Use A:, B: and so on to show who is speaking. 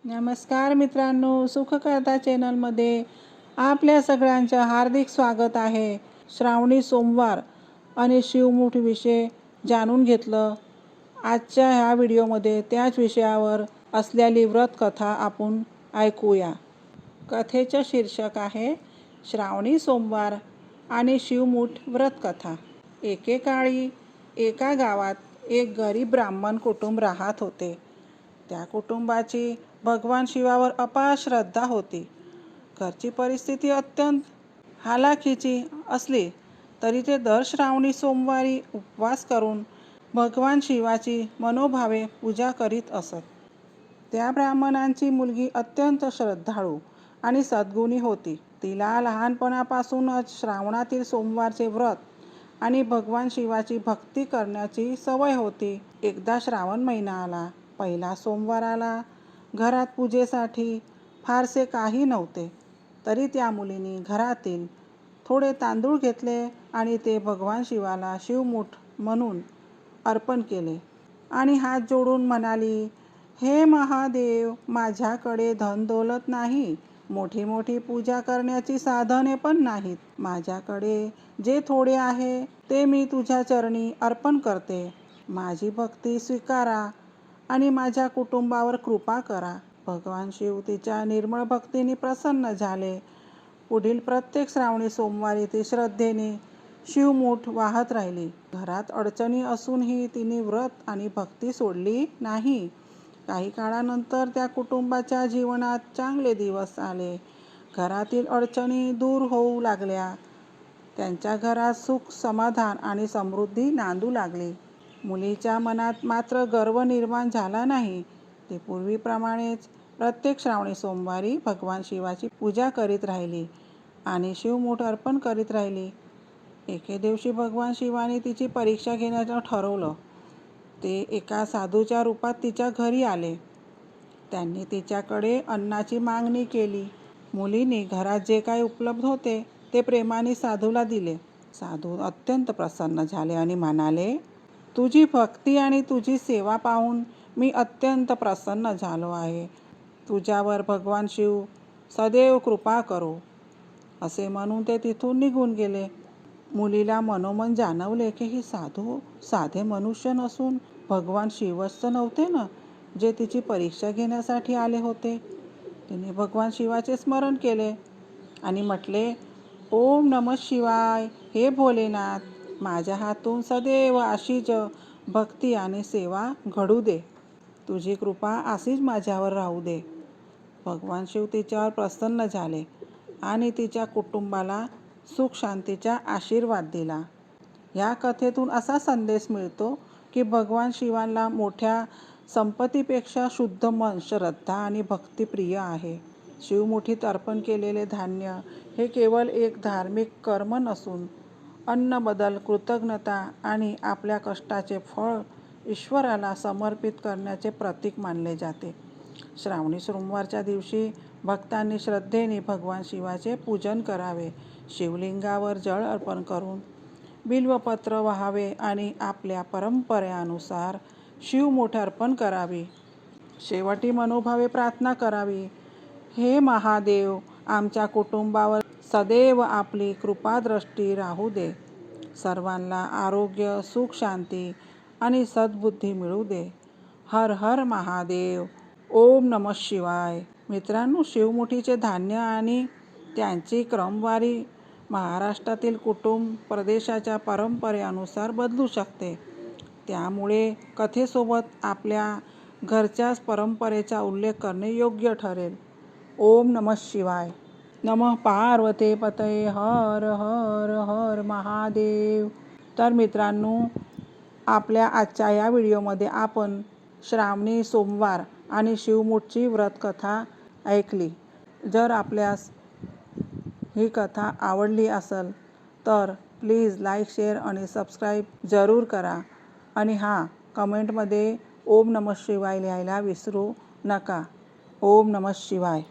A: नमस्कार मित्रांनो, सुखकथा चॅनलमध्ये आपल्या सगळ्यांचं हार्दिक स्वागत आहे. श्रावणी सोमवार आणि शिवमुठ विषय जाणून घेतलं. आजच्या ह्या व्हिडिओमध्ये त्याच विषयावर असलेली व्रतकथा आपण ऐकूया. कथेचं शीर्षक आहे श्रावणी सोमवार आणि शिवमुठ व्रतकथा. एकेकाळी एका गावात एक गरीब ब्राह्मण कुटुंब राहत होते. त्या कुटुंबाची भगवान शिवावर अपार श्रद्धा होती. घरची परिस्थिती अत्यंत हालाखीची असली तरी ते दर श्रावणी सोमवारी उपवास करून भगवान शिवाची मनोभावे पूजा करीत असत. त्या ब्राह्मणांची मुलगी अत्यंत श्रद्धाळू आणि सद्गुणी होती. तिला लहानपणापासूनच श्रावणातील सोमवारचे व्रत आणि भगवान शिवाची भक्ती करण्याची सवय होती. एकदा श्रावण महिना आला. पहिला सोमवार आला. घरात पूजेसाठी फारसे काही नव्हते, तरी त्या मुलीने घरातील थोडे तांदूळ घेतले आणि ते भगवान शिवाला शिवमुठ म्हणून अर्पण केले आणि हात जोडून म्हणाली, हे महादेव, माझ्याकडे धनदौलत नाही, मोठी मोठी पूजा करण्याची साधने पण नाहीत. माझ्याकडे जे थोडे आहे ते मी तुझ्या चरणी अर्पण करते. माझी भक्ती स्वीकारा आणि माझ्या कुटुंबावर कृपा करा. भगवान शिव तिच्या निर्मळ भक्तीने प्रसन्न झाले. पुढील प्रत्येक श्रावणी सोमवारी ती श्रद्धेने शिवमुठ वाहत राहिली. घरात अडचणी असूनही तिने व्रत आणि भक्ती सोडली नाही. काही काळानंतर त्या कुटुंबाच्या जीवनात चांगले दिवस आले. घरातील अडचणी दूर होऊ लागल्या. त्यांच्या घरात सुख, समाधान आणि समृद्धी नांदू लागली. मुलीच्या मनात मात्र गर्व निर्माण झाला नाही. ती पूर्वीप्रमाणेच प्रत्येक श्रावणी सोमवारी भगवान शिवाची पूजा करीत राहिली आणि शिवमुठ अर्पण करीत राहिली. एके दिवशी भगवान शिवाने तिची परीक्षा घेण्याचं ठरवलं. ते एका साधूच्या रूपात तिच्या घरी आले. त्यांनी तिच्याकडे अन्नाची मागणी केली. मुलीने घरात जे काही उपलब्ध होते ते प्रेमाने साधूला दिले. साधू अत्यंत प्रसन्न झाले आणि म्हणाले, तुझी भक्ती आणि तुझी सेवा पाहून मी अत्यंत प्रसन्न झालो आहे. तुझ्यावर भगवान शिव सदैव कृपा करो. असे म्हणून ते तिथून निघून गेले. मुलीला मनोमन जाणवले की ही साधू साधे मनुष्य नसून भगवान शिवच नव्हते ना, जे तिची परीक्षा घेण्यासाठी आले होते. तिने भगवान शिवाचे स्मरण केले आणि म्हटले, ओम नमः शिवाय. हे भोलेनाथ, माझ्या हातून सदैव अशीच भक्ती आणि सेवा घडू दे. तुझी कृपा अशीच माझ्यावर राहू दे. भगवान शिव तिच्यावर प्रसन्न झाले आणि तिच्या कुटुंबाला सुख शांतीचा आशीर्वाद दिला. या कथेतून असा संदेश मिळतो की भगवान शिवाला मोठ्या संपत्तीपेक्षा शुद्ध मन, श्रद्धा आणि भक्ती प्रिय आहे. शिवमुठीत अर्पण केलेले धान्य हे केवळ एक धार्मिक कर्म नसून अन्नबद्दल कृतज्ञता आणि आपल्या कष्टाचे फळ ईश्वराला समर्पित करण्याचे प्रतीक मानले जाते. श्रावणी सोमवारच्या दिवशी भक्तांनी श्रद्धेने भगवान शिवाचे पूजन करावे. शिवलिंगावर जळ अर्पण करून बिल्वपत्र वाहावे आणि आपल्या परंपरेनुसार शिवमुठ अर्पण करावी. शेवटी मनोभावे प्रार्थना करावी, हे महादेव, आमच्या कुटुंबावर सदैव आपली कृपादृष्टी राहू दे. सर्वांना आरोग्य, सुख, शांती आणि सद्बुद्धी मिळू दे. हर हर महादेव. ओम नमः शिवाय. मित्रांनो, शिवमुठीचे धान्य आणि त्यांची क्रमवारी महाराष्ट्रातील कुटुंब प्रदेशाच्या परंपरेनुसार बदलू शकते. त्यामुळे कथेसोबत आपल्या घरच्याच परंपरेचा उल्लेख करणे योग्य ठरेल. ओम नमः शिवाय. नमः पार्वते पतये. हर हर हर महादेव. तर मित्रांनो, आपल्या आजच्या या व्हिडिओमध्ये आपण श्रावणी सोमवार आणि शिवमुठची व्रतकथा ऐकली. जर आपल्यास ही कथा आवडली असेल तर प्लीज लाईक, शेअर आणि सबस्क्राईब जरूर करा. आणि हां, कमेंटमध्ये ओम नमः शिवाय लिहायला विसरू नका. ओम नमः शिवाय.